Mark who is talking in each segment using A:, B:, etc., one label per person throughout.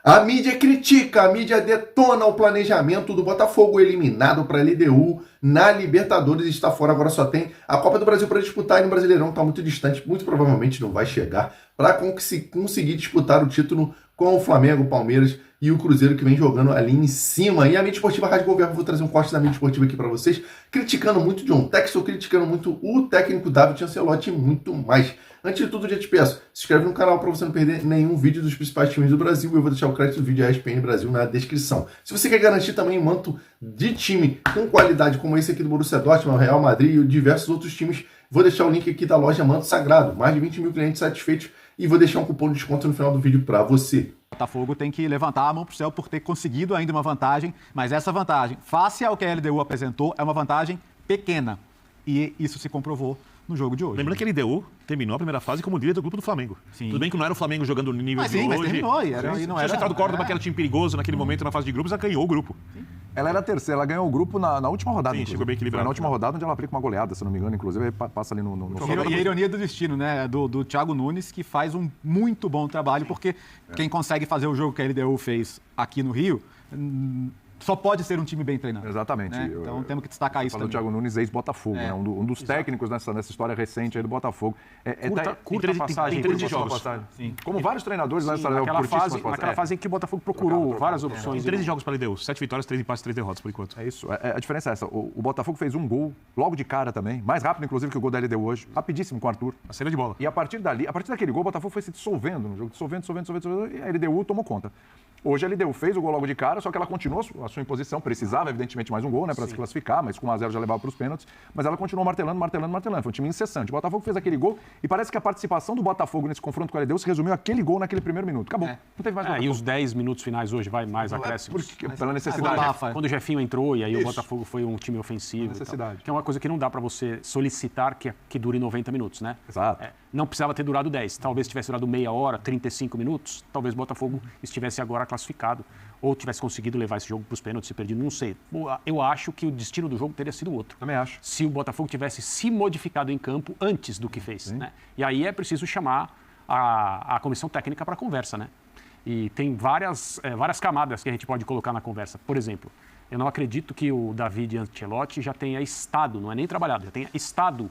A: A mídia critica, a mídia detona o planejamento do Botafogo, eliminado para a LDU na Libertadores, está fora, agora só tem a Copa do Brasil para disputar e no Brasileirão está muito distante, muito provavelmente não vai chegar para conseguir disputar o título com o Flamengo, o Palmeiras e o Cruzeiro que vem jogando ali em cima. E a mídia esportiva Rádio Governo, vou trazer um corte da mídia esportiva aqui para vocês, criticando muito John Textor, criticando muito o técnico David Ancelotti e muito mais. Antes de tudo, já te peço, se inscreve no canal para você não perder nenhum vídeo dos principais times do Brasil. Eu vou deixar o crédito do vídeo da ESPN Brasil na descrição. Se você quer garantir também um manto de time com qualidade como esse aqui do Borussia Dortmund, Real Madrid e diversos outros times, vou deixar o link aqui da loja Manto Sagrado. Mais de 20 mil clientes satisfeitos e vou deixar um cupom de desconto no final do vídeo para você.
B: O Botafogo tem que levantar a mão para o céu por ter conseguido ainda uma vantagem, mas essa vantagem, face ao que a LDU apresentou, é uma vantagem pequena. E isso se comprovou no jogo de hoje.
C: Lembrando que a LDU terminou a primeira fase como líder do grupo do Flamengo.
B: Sim.
C: Tudo bem que não era o Flamengo jogando no nível de hoje.
B: Mas terminou, e não era.
C: Tinha entrado Córdoba, que era um time perigoso naquele momento na fase de grupos, ela ganhou o grupo.
B: Sim.
D: Ela era a terceira, ela ganhou o grupo na última rodada.
C: Sim, chegou bem equilibrado.
D: Na última rodada, onde ela aplica uma goleada, se não me engano, inclusive, passa ali no
B: E a ironia do destino, né? Do Thiago Nunes, que faz um muito bom trabalho, porque quem consegue fazer o jogo que a LDU fez aqui no Rio só pode ser um time bem treinado.
D: Exatamente.
B: Né? Então temos que destacar isso também.
D: O Thiago Nunes, ex-Botafogo, né? Um dos técnicos nessa história recente aí do Botafogo.
E: Curta passagem.
C: Tem 13 jogos.
B: Sim.
D: Como vários treinadores nessa
E: naquela fase em que o Botafogo procurou várias opções.
C: Tem 13 jogos para a LDU, 7 vitórias, 3 empates, 3 derrotas por enquanto.
D: É isso. A diferença é essa. O Botafogo fez um gol logo de cara também, mais rápido, inclusive, que o gol da LDU hoje. Rapidíssimo com o Arthur.
C: A saída de bola.
D: E a partir daquele gol, o Botafogo foi se dissolvendo no jogo, dissolvendo, e a LDU tomou conta. Hoje a LDU fez o gol logo de cara, só que ela continuou a sua imposição, precisava evidentemente mais um gol, né, para se classificar, mas com 1-0 já levava para os pênaltis, mas ela continuou martelando, foi um time incessante. O Botafogo fez aquele gol e parece que a participação do Botafogo nesse confronto com a LDU se resumiu àquele gol naquele primeiro minuto. Acabou. Não teve mais
E: E os 10 minutos finais hoje vai mais acréscimos.
D: Pela necessidade.
E: Quando o Jefinho entrou e aí o Botafogo foi um time ofensivo.
D: Necessidade.
E: Que é uma coisa que não dá para você solicitar que dure 90 minutos, né?
D: Exato.
E: Não precisava ter durado 10. Talvez tivesse durado meia hora, 35 minutos. Talvez o Botafogo estivesse agora classificado. Ou tivesse conseguido levar esse jogo para os pênaltis e perdido, não sei. Eu acho que o destino do jogo teria sido outro.
D: Também acho.
E: Se o Botafogo tivesse se modificado em campo antes do que fez. Né? E aí é preciso chamar a comissão técnica para a conversa. Né? E tem várias camadas que a gente pode colocar na conversa. Por exemplo, eu não acredito que o David Ancelotti já tenha estado, não é nem trabalhado, já tenha estado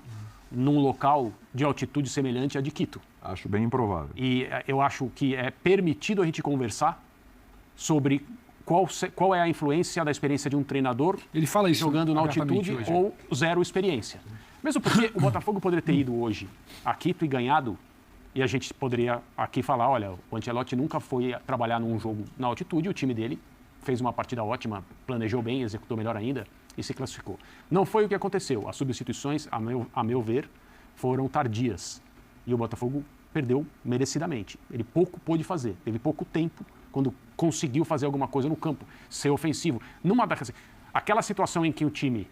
E: num local de altitude semelhante à de Quito.
D: Acho bem improvável.
E: E eu acho que é permitido a gente conversar sobre qual é a influência da experiência de um treinador
F: ele fala isso
E: jogando na altitude
F: hoje.
E: Ou zero experiência. Mesmo porque o Botafogo poderia ter ido hoje a Quito e ganhado, e a gente poderia aqui falar, olha, o Ancelotti nunca foi trabalhar num jogo na altitude, o time dele fez uma partida ótima, planejou bem, executou melhor ainda e se classificou. Não foi o que aconteceu. As substituições, a meu ver, foram tardias. E o Botafogo perdeu merecidamente. Ele pouco pôde fazer, teve pouco tempo quando conseguiu fazer alguma coisa no campo, ser ofensivo. Aquela situação em que o time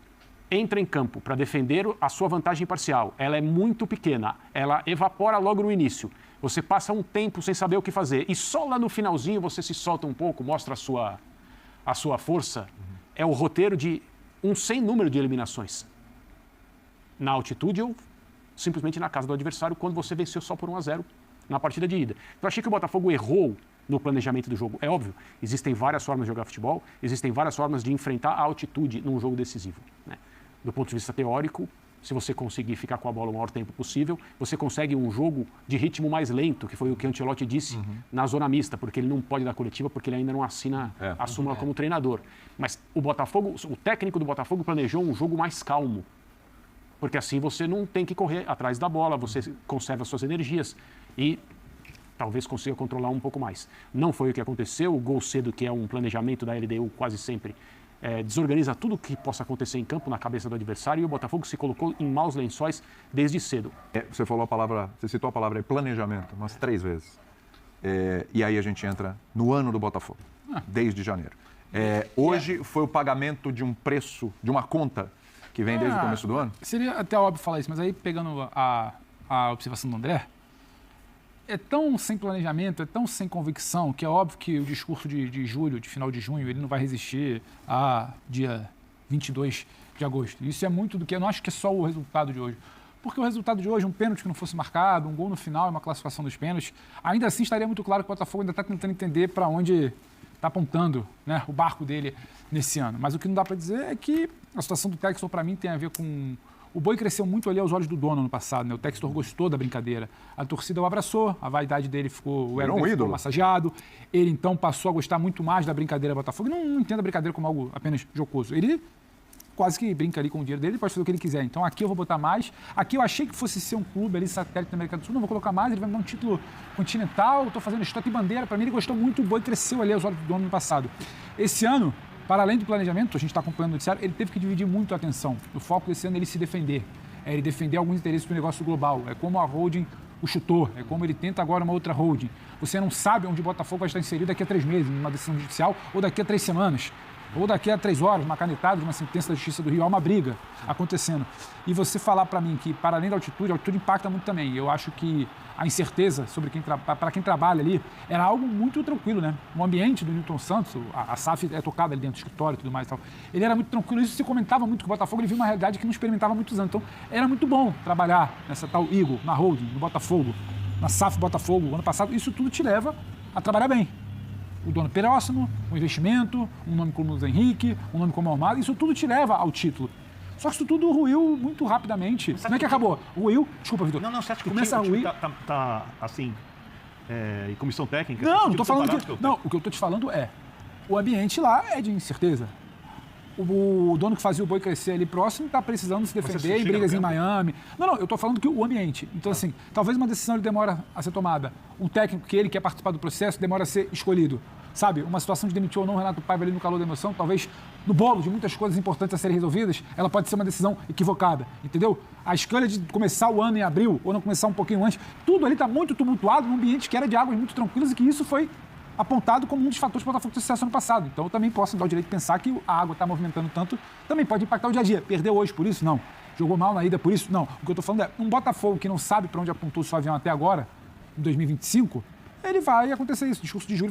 E: entra em campo para defender a sua vantagem parcial, ela é muito pequena, ela evapora logo no início. Você passa um tempo sem saber o que fazer e só lá no finalzinho você se solta um pouco, mostra a sua força. É o roteiro de um sem número de eliminações. Na altitude ou simplesmente na casa do adversário, quando você venceu só por 1-0 na partida de ida. Então, achei que o Botafogo errou no planejamento do jogo. É óbvio, existem várias formas de jogar futebol, existem várias formas de enfrentar a altitude num jogo decisivo. Né? Do ponto de vista teórico, se você conseguir ficar com a bola o maior tempo possível, você consegue um jogo de ritmo mais lento, que foi o que o Ancelotti disse na zona mista, porque ele não pode dar coletiva, porque ele ainda não assina a súmula como treinador. Mas o técnico do Botafogo planejou um jogo mais calmo, porque assim você não tem que correr atrás da bola, você conserva suas energias e talvez consiga controlar um pouco mais. Não foi o que aconteceu. O gol cedo, que é um planejamento da LDU quase sempre, desorganiza tudo o que possa acontecer em campo na cabeça do adversário e o Botafogo se colocou em maus lençóis desde cedo.
D: Você citou a palavra planejamento umas 3 vezes. E aí a gente entra no ano do Botafogo, desde janeiro. Hoje foi o pagamento de um preço, de uma conta que vem desde o começo do ano?
F: Seria até óbvio falar isso, mas aí pegando a observação do André, é tão sem planejamento, é tão sem convicção, que é óbvio que o discurso de julho, de final de junho, ele não vai resistir a dia 22 de agosto. Isso é muito do que eu não acho que é só o resultado de hoje. porque o resultado de hoje, um pênalti que não fosse marcado, um gol no final e uma classificação dos pênaltis, ainda assim estaria muito claro que o Botafogo ainda está tentando entender para onde está apontando, né, o barco dele nesse ano. Mas o que não dá para dizer é que a situação do Textor, para mim, tem a ver com... O Boi cresceu muito ali aos olhos do dono no passado, né? O Textor gostou da brincadeira. A torcida o abraçou, a vaidade dele ficou... O ego dele ficou massageado. Ele, então, passou a gostar muito mais da brincadeira Botafogo. Não entenda a brincadeira como algo apenas jocoso. Ele quase que brinca ali com o dinheiro dele, pode fazer o que ele quiser. Então, aqui eu vou botar mais. Aqui eu achei que fosse ser um clube ali, satélite da América do Sul. Não vou colocar mais, ele vai me dar um título continental. Estou fazendo estoque e bandeira. Para mim, ele gostou muito. O Boi cresceu ali aos olhos do dono no passado. Esse ano... Para além do planejamento, a gente está acompanhando o noticiário, ele teve que dividir muito a atenção. O foco desse ano é ele se defender. É ele defender alguns interesses do negócio global. É como a holding o chutou. É como ele tenta agora uma outra holding. Você não sabe onde o Botafogo vai estar inserido daqui a 3 meses, numa decisão judicial, ou daqui a 3 semanas. Ou daqui a 3 horas, uma canetada de uma sentença da Justiça do Rio. Há uma briga acontecendo. E você falar para mim que, para além da altitude, a altitude impacta muito também. Eu acho que a incerteza sobre para quem trabalha ali era algo muito tranquilo, né? O ambiente do Newton Santos, a SAF é tocada ali dentro do escritório e tudo mais e tal. Ele era muito tranquilo, isso se comentava muito com o Botafogo, ele viu uma realidade que não experimentava há muitos anos. Então, era muito bom trabalhar nessa tal Eagle, na holding, no Botafogo, na SAF Botafogo, ano passado. Isso tudo te leva a trabalhar bem. O dono próximo, o investimento, um nome como o Luiz Henrique, um nome como o Almada, isso tudo te leva ao título. Só que isso tudo ruiu muito rapidamente. Não é que acabou. Ruiu. Desculpa, Vitor.
C: Não, você acha que
F: começa
C: o time
F: a ruir.
C: tá assim, em comissão técnica?
F: Não estou falando que... Não, o que eu estou te falando é, o ambiente lá é de incerteza. O dono que fazia o Boi crescer ali próximo está precisando se defender em brigas em Miami. Não, eu estou falando que o ambiente. Então, assim, talvez uma decisão ele demora a ser tomada. Um técnico que ele quer participar do processo demora a ser escolhido. Sabe, uma situação de demitir ou não o Renato Paiva ali no calor da emoção, talvez no bolo de muitas coisas importantes a serem resolvidas, ela pode ser uma decisão equivocada, entendeu? A escolha de começar o ano em abril ou não começar um pouquinho antes, tudo ali está muito tumultuado num ambiente que era de águas muito tranquilas e que isso foi apontado como um dos fatores para o Botafogo ter sucesso ano passado. Então eu também posso dar o direito de pensar que a água está movimentando tanto, também pode impactar o dia a dia. Perdeu hoje por isso? Não. Jogou mal na ida por isso? Não. O que eu estou falando é, um Botafogo que não sabe para onde apontou o seu avião até agora, em 2025, ele vai acontecer isso. O discurso de julho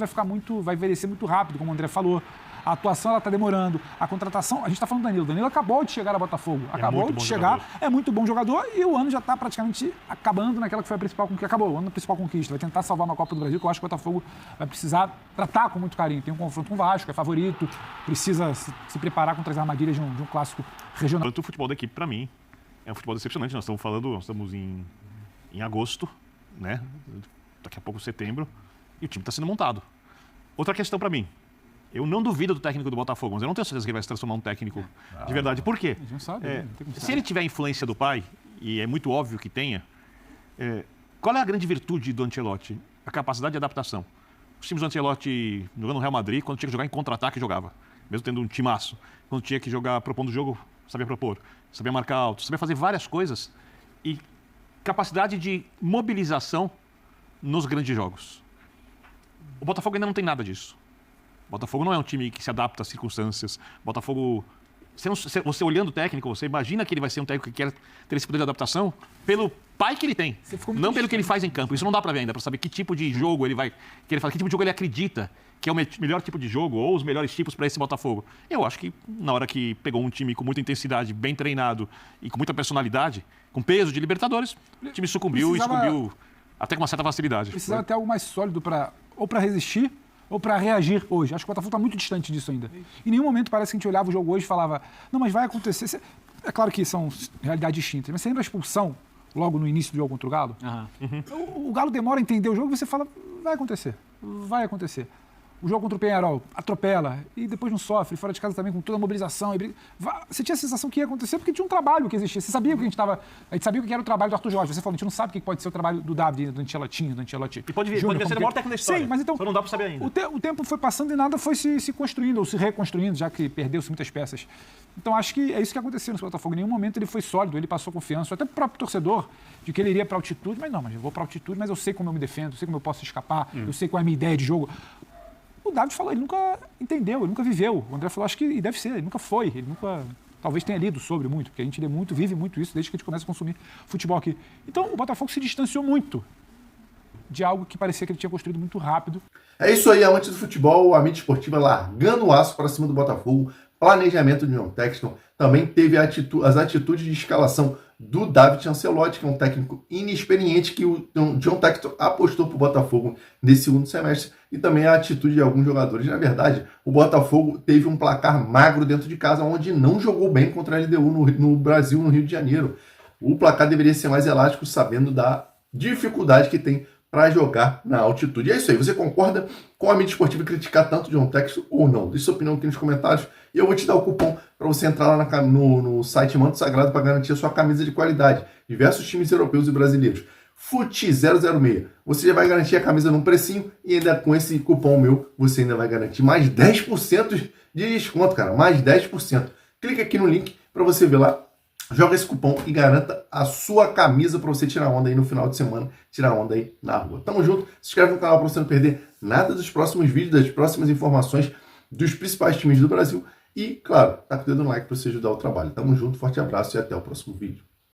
F: vai envelhecer muito rápido, como o André falou. A atuação ela está demorando. A contratação, a gente está falando do Danilo. O Danilo acabou de chegar a Botafogo. Acabou de chegar, é muito bom jogador e o ano já está praticamente acabando naquela que foi a principal conquista. Acabou, o ano da principal conquista. Vai tentar salvar uma Copa do Brasil, que eu acho que o Botafogo vai precisar tratar com muito carinho. Tem um confronto com o Vasco, é favorito, precisa se preparar contra as armadilhas de um clássico regional.
C: O futebol da equipe, para mim, é um futebol decepcionante. Nós estamos em agosto, né? Daqui a pouco setembro, e o time está sendo montado. Outra questão para mim. Eu não duvido do técnico do Botafogo, mas eu não tenho certeza que ele vai se transformar em um técnico de verdade. Por quê?
F: A gente não sabe,
C: se ele tiver a influência do pai, e é muito óbvio que tenha, qual é a grande virtude do Ancelotti? A capacidade de adaptação. Os times do Ancelotti, jogando no Real Madrid, quando tinha que jogar em contra-ataque, jogava. Mesmo tendo um timaço. Quando tinha que jogar propondo o jogo, sabia propor. Sabia marcar alto, sabia fazer várias coisas. E capacidade de mobilização nos grandes jogos. O Botafogo ainda não tem nada disso. O Botafogo não é um time que se adapta às circunstâncias. O Botafogo, você olhando o técnico, você imagina que ele vai ser um técnico que quer ter esse poder de adaptação pelo pai que ele tem, não pelo que ele faz em campo. Isso não dá para ver ainda, para saber que tipo de jogo ele vai querer fazer, que tipo de jogo ele acredita que é o melhor tipo de jogo ou os melhores tipos para esse Botafogo. Eu acho que na hora que pegou um time com muita intensidade, bem treinado e com muita personalidade, com peso de Libertadores, o time sucumbiu até com uma certa facilidade.
F: Precisava ter algo mais sólido para resistir ou para reagir hoje. Acho que o Botafogo está muito distante disso ainda. Em nenhum momento parece que a gente olhava o jogo hoje e falava, não, mas vai acontecer. É claro que são realidades distintas, mas você lembra a expulsão logo no início do jogo contra o Galo? O Galo demora a entender o jogo e você fala, vai acontecer. O jogo contra o Peñarol atropela e depois não sofre, fora de casa também com toda a mobilização. Você tinha a sensação que ia acontecer porque tinha um trabalho que existia. Você sabia o que a gente sabia o que era o trabalho do Arthur Jorge. Você falou, a gente não sabe o que pode ser o trabalho do David, do Ancelotti.
C: E pode vir ser o maior técnico da história.
F: Sim, mas então,
C: só não dá para saber ainda.
F: O tempo foi passando e nada foi se construindo ou se reconstruindo, já que perdeu-se muitas peças. Então acho que é isso que aconteceu no Botafogo. Em nenhum momento ele foi sólido, ele passou confiança, até para o próprio torcedor, de que ele iria para altitude. Mas eu vou para altitude, mas eu sei como eu me defendo, eu sei como eu posso escapar, eu sei qual é a minha ideia de jogo. O David falou, ele nunca entendeu, ele nunca viveu. O André falou, acho que e deve ser, ele nunca foi, ele nunca, talvez tenha lido sobre muito, porque a gente lê muito, vive muito isso desde que a gente começa a consumir futebol aqui. Então o Botafogo se distanciou muito de algo que parecia que ele tinha construído muito rápido.
A: É isso aí, amantes do futebol, a mídia esportiva largando o aço para cima do Botafogo, planejamento de Newton Textor, também teve as atitudes de escalação do David Ancelotti, que é um técnico inexperiente que o John Textor apostou para o Botafogo nesse segundo semestre, e também a atitude de alguns jogadores. Na verdade, o Botafogo teve um placar magro dentro de casa, onde não jogou bem contra a LDU no Brasil, no Rio de Janeiro. O placar deveria ser mais elástico, sabendo da dificuldade que tem para jogar na altitude. É isso aí. Você concorda com a mídia esportiva criticar tanto o John Textor ou não? Deixe sua opinião aqui nos comentários e eu vou te dar o cupom para você entrar lá no site Manto Sagrado para garantir a sua camisa de qualidade. Diversos times europeus e brasileiros. FUT006. Você já vai garantir a camisa num precinho e ainda com esse cupom meu, você ainda vai garantir mais 10% de desconto, cara. Mais 10%. Clica aqui no link para você ver lá. Joga esse cupom e garanta a sua camisa para você tirar onda aí no final de semana, tirar onda aí na rua. Tamo junto, se inscreve no canal para você não perder nada dos próximos vídeos, das próximas informações dos principais times do Brasil e, claro, tá com o dedo no like para você ajudar o trabalho. Tamo junto, forte abraço e até o próximo vídeo.